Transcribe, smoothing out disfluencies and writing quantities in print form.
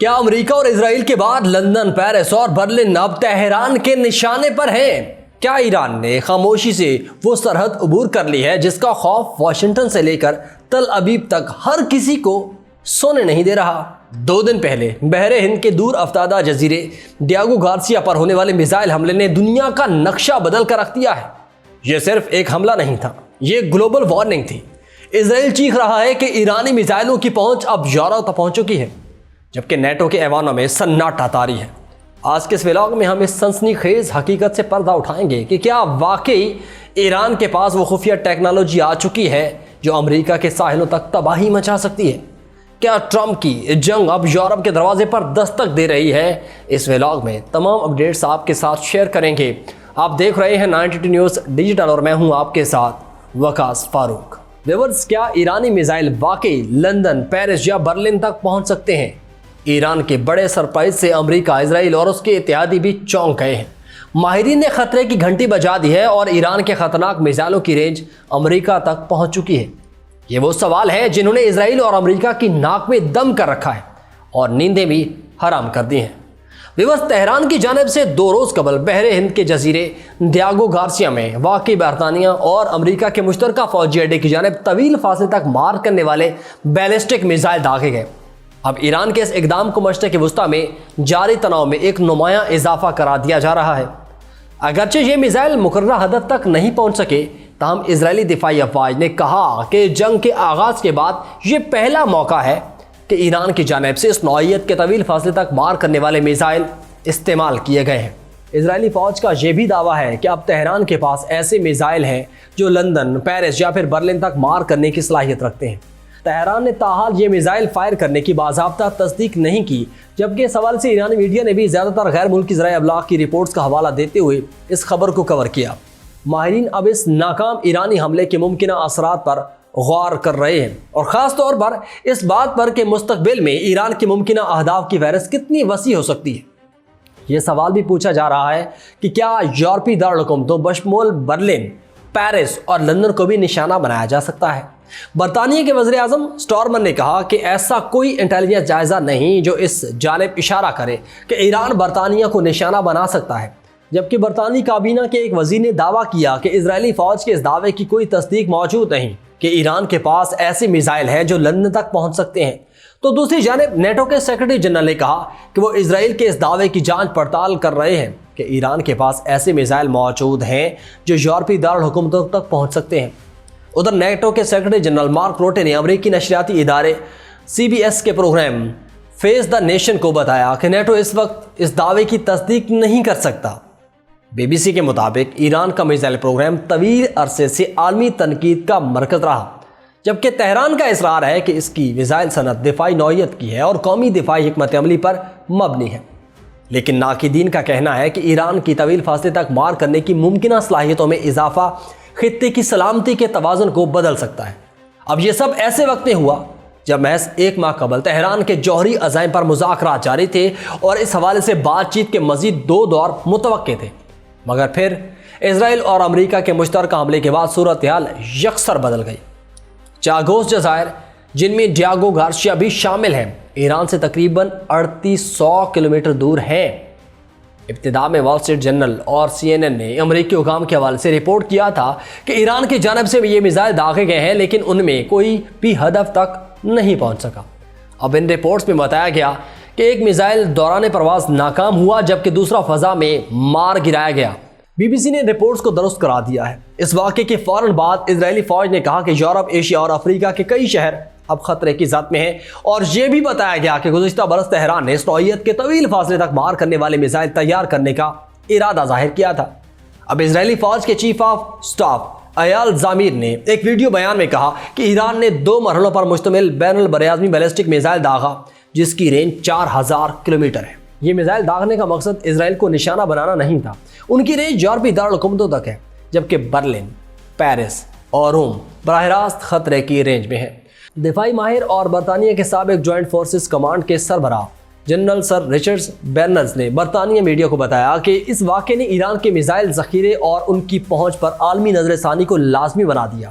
کیا امریکہ اور اسرائیل کے بعد لندن، پیرس اور برلن اب تہران کے نشانے پر ہیں؟ کیا ایران نے خاموشی سے وہ سرحد عبور کر لی ہے جس کا خوف واشنگٹن سے لے کر تل ابیب تک ہر کسی کو سونے نہیں دے رہا؟ 2 دن پہلے بحر ہند کے دور افتادہ جزیرے ڈیاگو گارسیا پر ہونے والے میزائل حملے نے دنیا کا نقشہ بدل کر رکھ دیا ہے۔ یہ صرف ایک حملہ نہیں تھا، یہ گلوبل وارننگ تھی۔ اسرائیل چیخ رہا ہے کہ ایرانی میزائلوں کی پہنچ اب یورپ تک پہنچ چکی ہے، جبکہ نیٹو کے ایوانوں میں سناٹا طاری ہے۔ آج کے اس ولاگ میں ہم اس سنسنی خیز حقیقت سے پردہ اٹھائیں گے کہ کیا واقعی ایران کے پاس وہ خفیہ ٹیکنالوجی آ چکی ہے جو امریکہ کے ساحلوں تک تباہی مچا سکتی ہے؟ کیا ٹرمپ کی جنگ اب یورپ کے دروازے پر دستک دے رہی ہے؟ اس ولاگ میں تمام اپڈیٹس آپ کے ساتھ شیئر کریں گے۔ آپ دیکھ رہے ہیں 92 نیوز ڈیجیٹل اور میں ہوں آپ کے ساتھ وقاص فاروق۔ ویورز، کیا ایرانی میزائل واقعی لندن، پیرس یا برلن تک پہنچ سکتے ہیں؟ ایران کے بڑے سرپرائز سے امریکہ، اسرائیل اور اس کے اتحادی بھی چونک گئے ہیں۔ ماہرین نے خطرے کی گھنٹی بجا دی ہے اور ایران کے خطرناک میزائلوں کی رینج امریکہ تک پہنچ چکی ہے۔ یہ وہ سوال ہے جنہوں نے اسرائیل اور امریکہ کی ناک میں دم کر رکھا ہے اور نیندیں بھی حرام کر دی ہیں۔ ویورز، تہران کی جانب سے 2 روز قبل بحر ہند کے جزیرے ڈیاگو گارسیا میں واقع برطانیہ اور امریکہ کے مشترکہ فوجی اڈے کی جانب طویل فاصلے تک مار کرنے والے بیلسٹک میزائل داغے گئے۔ اب ایران کے اس اقدام کو مشرق وسطیٰ میں جاری تناؤ میں ایک نمایاں اضافہ قرار دیا جا رہا ہے۔ اگرچہ یہ میزائل مقررہ ہدف تک نہیں پہنچ سکے، تاہم اسرائیلی دفاعی افواج نے کہا کہ جنگ کے آغاز کے بعد یہ پہلا موقع ہے کہ ایران کی جانب سے اس نوعیت کے طویل فاصلے تک مار کرنے والے میزائل استعمال کیے گئے ہیں۔ اسرائیلی فوج کا یہ بھی دعویٰ ہے کہ اب تہران کے پاس ایسے میزائل ہیں جو لندن، پیرس یا پھر برلن تک مار کرنے کی صلاحیت رکھتے ہیں۔ تہران نے تاحال یہ میزائل فائر کرنے کی باضابطہ تصدیق نہیں کی، جبکہ اس حوالے سے ایرانی میڈیا نے بھی زیادہ تر غیر ملکی ذرائع ابلاغ کی رپورٹس کا حوالہ دیتے ہوئے اس خبر کو کور کیا۔ ماہرین اب اس ناکام ایرانی حملے کے ممکنہ اثرات پر غور کر رہے ہیں اور خاص طور پر اس بات پر کہ مستقبل میں ایران کے ممکنہ اہداف کی فہرست کتنی وسیع ہو سکتی ہے۔ یہ سوال بھی پوچھا جا رہا ہے کہ کیا یورپی دارالحکومتوں بشمول برلن، پیرس اور لندن کو بھی نشانہ بنایا جا سکتا ہے؟ برطانیہ کے وزیر اعظم سٹارمر نے کہا کہ ایسا کوئی انٹیلیجنس جائزہ نہیں جو اس جانب اشارہ کرے کہ ایران برطانیہ کو نشانہ بنا سکتا ہے، جبکہ برطانوی کابینہ کے ایک وزیر نے دعویٰ کیا کہ اسرائیلی فوج کے اس دعوے کی کوئی تصدیق موجود نہیں کہ ایران کے پاس ایسے میزائل ہیں جو لندن تک پہنچ سکتے ہیں۔ تو دوسری جانب نیٹو کے سیکرٹری جنرل نے کہا کہ وہ اسرائیل کے اس دعوے کی جانچ پڑتال کر رہے ہیں کہ ایران کے پاس ایسے میزائل موجود ہیں جو یورپی دارالحکومتوں تک پہنچ سکتے ہیں۔ ادھر نیٹو کے سیکرٹری جنرل مارک روٹے نے امریکی نشریاتی ادارے CBS کے پروگرام فیس دا نیشن کو بتایا کہ نیٹو اس وقت اس دعوے کی تصدیق نہیں کر سکتا۔ BBC کے مطابق ایران کا میزائل پروگرام طویل عرصے سے عالمی تنقید کا مرکز رہا، جبکہ تہران کا اصرار ہے کہ اس کی میزائل صنعت دفاعی نوعیت کی ہے اور قومی دفاعی حکمت عملی پر مبنی ہے۔ لیکن ناقدین کا کہنا ہے کہ ایران کی طویل فاصلے تک مار کرنے کی ممکنہ صلاحیتوں میں اضافہ خطے کی سلامتی کے توازن کو بدل سکتا ہے۔ اب یہ سب ایسے وقت میں ہوا جب محض 1 ماہ قبل تہران کے جوہری عزائم پر مذاکرات جاری تھے اور اس حوالے سے بات چیت کے مزید 2 دور متوقع تھے، مگر پھر اسرائیل اور امریکہ کے مشترکہ حملے کے بعد صورتحال یکسر بدل گئی۔ چاگوس جزائر، جن میں ڈیاگو گارسیا بھی شامل ہیں، ایران سے تقریباً 3800 کلومیٹر دور ہیں۔ ابتدا میں وال اسٹریٹ جرنل اور CNN نے امریکی حکام کے حوالے سے رپورٹ کیا تھا کہ ایران کی جانب سے یہ میزائل داغے گئے ہیں، لیکن ان میں کوئی بھی ہدف تک نہیں پہنچ سکا۔ اب ان رپورٹس میں بتایا گیا کہ ایک میزائل دوران پرواز ناکام ہوا، جبکہ دوسرا فضا میں مار گرایا گیا۔ BBC نے رپورٹس کو درست کرا دیا ہے۔ اس واقعے کے فوراً بعد اسرائیلی فوج نے کہا کہ یورپ، ایشیا اور افریقہ کے کئی شہر اب خطرے کی زد میں ہیں، اور یہ بھی بتایا گیا کہ گزشتہ برس تہران نے اس نوعیت کے طویل فاصلے تک مار کرنے والے میزائل تیار کرنے کا ارادہ ظاہر کیا تھا۔ اب اسرائیلی فوج کے چیف آف سٹاف ایال زامیر نے ایک ویڈیو بیان میں کہا کہ ایران نے 2 مرحلوں پر مشتمل بین البراعظمی بیلسٹک میزائل داغا، جس کی رینج 4000 کلومیٹر ہے۔ یہ میزائل داغنے کا مقصد اسرائیل کو نشانہ بنانا نہیں تھا، ان کی رینج یورپی دارالحکومتوں تک ہے، جبکہ برلن، پیرس اور روم براہ راست خطرے کی رینج میں ہیں۔ دفاعی ماہر اور برطانیہ کے سابق جوائنٹ فورسز کمانڈ کے سربراہ جنرل سر رچرڈ برنرز نے برطانیہ میڈیا کو بتایا کہ اس واقعے نے ایران کے میزائل ذخیرے اور ان کی پہنچ پر عالمی نظر ثانی کو لازمی بنا دیا۔